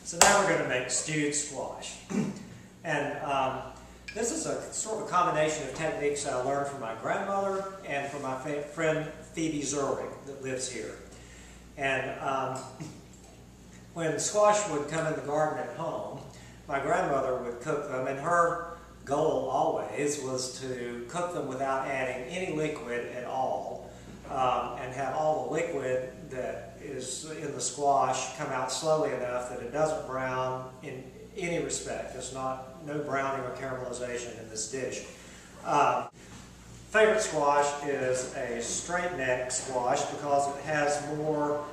So now we're going to make stewed squash. And this is a sort of a combination of techniques I learned from my grandmother and from my friend Phoebe Zerwig that lives here. And when squash would come in the garden at home, my grandmother would cook them, and her goal always was to cook them without adding any liquid at all, and have all the liquid that is in the squash come out slowly enough that it doesn't brown in any respect. There's no browning or caramelization in this dish. Favorite squash is a straight neck squash because it has more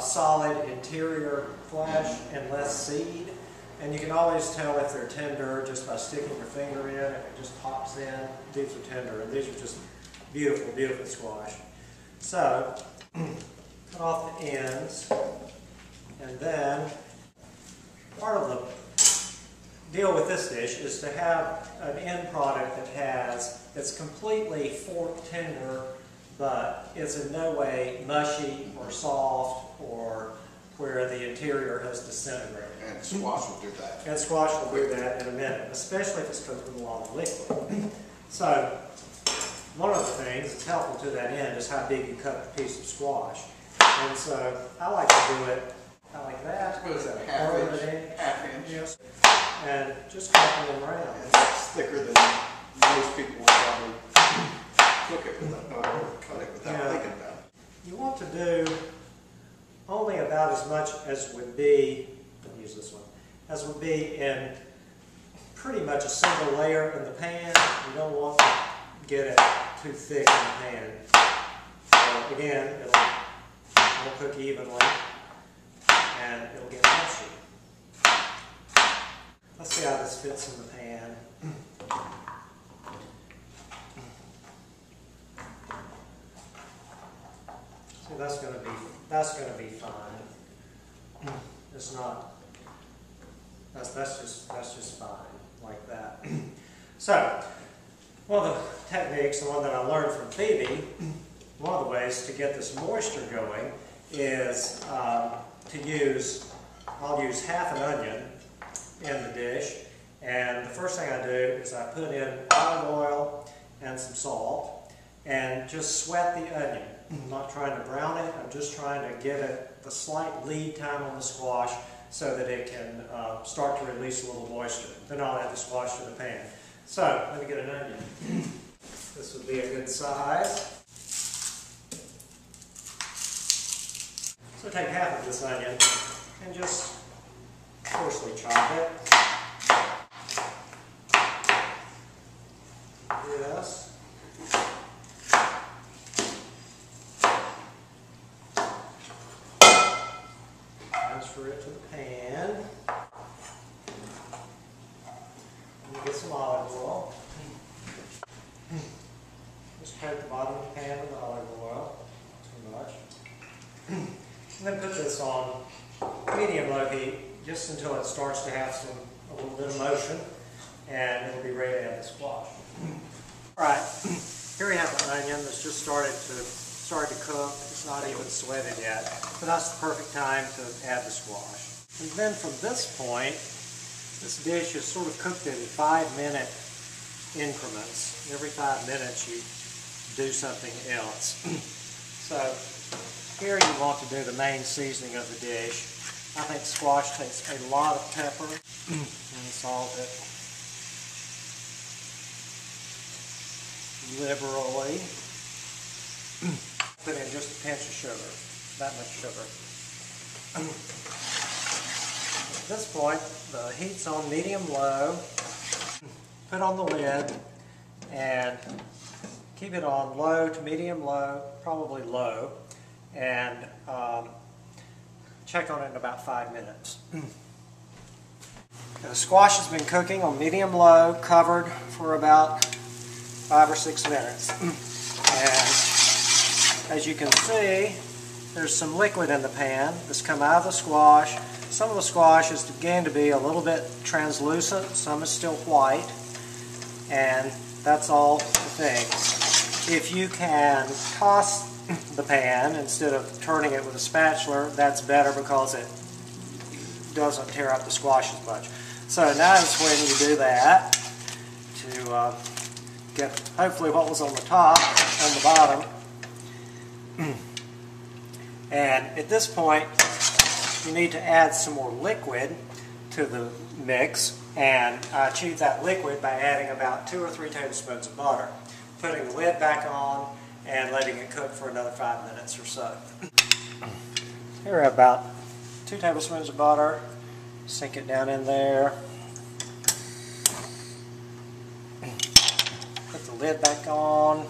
solid interior flesh and less seed. And you can always tell if they're tender just by sticking your finger in. If it just pops in, these are tender, and these are just beautiful, beautiful squash. So, cut off the ends, and then part of the deal with this dish is to have an end product that's completely fork tender, but it's in no way mushy or soft or where the interior has disintegrated. And squash will do that. And squash will do that in a minute, especially if it's cooked with a lot of liquid. So, one of the things that's helpful to that end is how big you cut the piece of squash. And so, I like to do it like that. What is that, Half inch? Half inch? Yes. And just cut them around. And that's thicker than most people would probably cook it without, cut it without thinking about it. You want to do only about as much as would be, I'll use this one, as would be in pretty much a single layer in the pan. You don't want to get it too thick in the pan. So again, it won't cook evenly and it'll get mushy. Let's see how this fits in the pan. See, that's going to be fine. It's not. That's just fine like that. So, one of the techniques, the one that I learned from Phoebe, one of the ways to get this moisture going is to use. I'll use half an onion in the dish, and the first thing I do is I put in olive oil and some salt and just sweat the onion. I'm not trying to brown it, I'm just trying to give it the slight lead time on the squash so that it can start to release a little moisture. Then I'll add the squash to the pan. So, let me get an onion. This would be a good size. So take half of this onion and just coarsely chop it. Yes. Transfer it to the pan. And get some olive oil. Just coat the bottom of the pan with olive oil. Not too much. And then put this on medium-low heat just until it starts to have a little bit of motion, and it'll be ready to add the squash. Alright, here we have the onion that's just started to cook. It's not even sweated yet, but that's the perfect time to add the squash. And then from this point, this dish is sort of cooked in 5-minute increments. Every 5 minutes you do something else. So here you want to do the main seasoning of the dish. I think squash takes a lot of pepper and salt it liberally. Put in just a pinch of sugar, that much sugar. At this point, the heat's on medium-low. Put on the lid and keep it on low to medium-low, probably low, and check on it in about 5 minutes. The squash has been cooking on medium-low, covered for about 5 or 6 minutes. And as you can see, there's some liquid in the pan that's come out of the squash. Some of the squash is beginning to be a little bit translucent, some is still white, and that's all the thing. If you can toss the pan instead of turning it with a spatula, that's better because it doesn't tear up the squash as much. So now is when you do that to get hopefully what was on the top on the bottom. And at this point you need to add some more liquid to the mix, and I achieved that liquid by adding about 2 or 3 tablespoons of butter, putting the lid back on and letting it cook for another 5 minutes or so. Here we have about 2 tablespoons of butter. Sink it down in there. Put the lid back on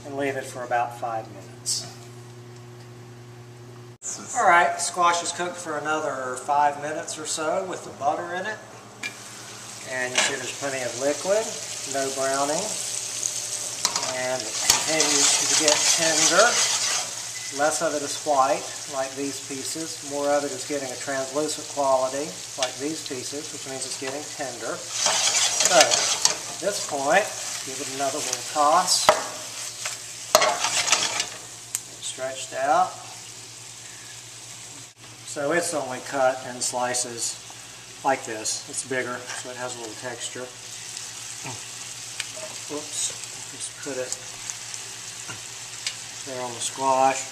and leave it for about 5 minutes. Alright, squash is cooked for another 5 minutes or so with the butter in it. And you see there's plenty of liquid, no browning. And it continues to get tender. Less of it is white, like these pieces. More of it is getting a translucent quality, like these pieces, which means it's getting tender. So, at this point, give it another little toss. Stretched out. So it's only cut in slices like this. It's bigger, so it has a little texture. Oops, just put it there on the squash.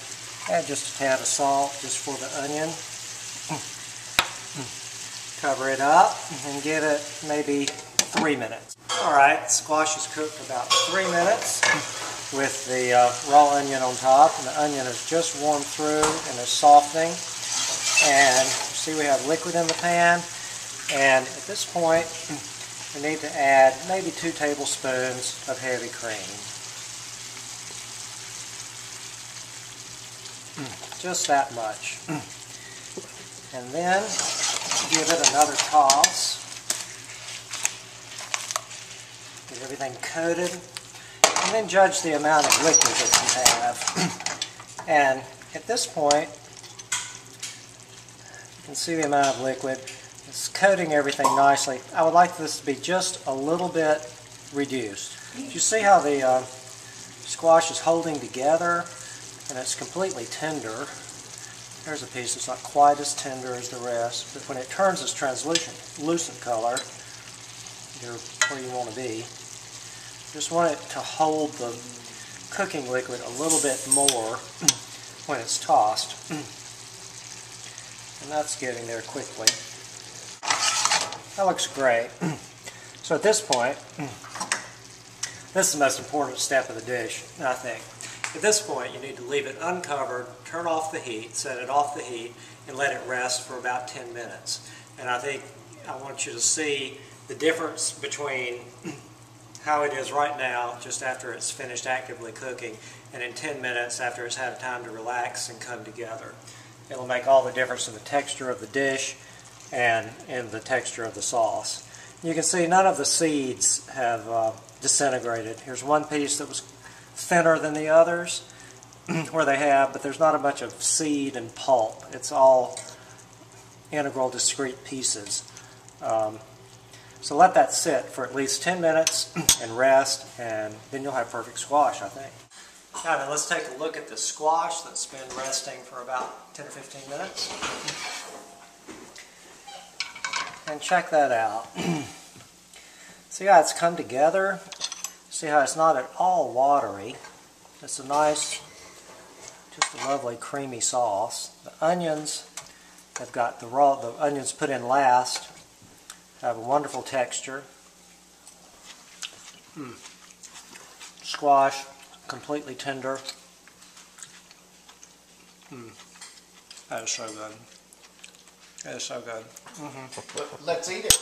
Add just a tad of salt just for the onion. Cover it up and give it maybe 3 minutes. Alright, squash is cooked about 3 minutes with the raw onion on top, and the onion is just warmed through and is softening. And see, we have liquid in the pan, and at this point we need to add maybe 2 tablespoons of heavy cream. Just that much. And then give it another toss. Get everything coated, and then judge the amount of liquid that you have. And at this point, you can see the amount of liquid. It's coating everything nicely. I would like this to be just a little bit reduced. You see how the squash is holding together, and it's completely tender. There's a piece that's not quite as tender as the rest, but when it turns this translucent color, you're where you want to be. Just want it to hold the cooking liquid a little bit more when it's tossed. And that's getting there quickly. That looks great. So at this point, this is the most important step of the dish, I think. At this point, you need to leave it uncovered, turn off the heat, set it off the heat, and let it rest for about 10 minutes. And I think I want you to see the difference between how it is right now, just after it's finished actively cooking, and in 10 minutes after it's had time to relax and come together. It'll make all the difference in the texture of the dish and in the texture of the sauce. You can see none of the seeds have disintegrated. Here's one piece that was thinner than the others where they have, but there's not a bunch of seed and pulp. It's all integral, discrete pieces. So let that sit for at least 10 minutes and rest, and then you'll have perfect squash, I think. Now then, let's take a look at the squash that's been resting for about 10 or 15 minutes. And check that out. See how it's come together? See how it's not at all watery. It's a nice, just a lovely creamy sauce. The onions have got the onions put in last have a wonderful texture. Squash, completely tender. That is so good. That is so good. Let's eat it.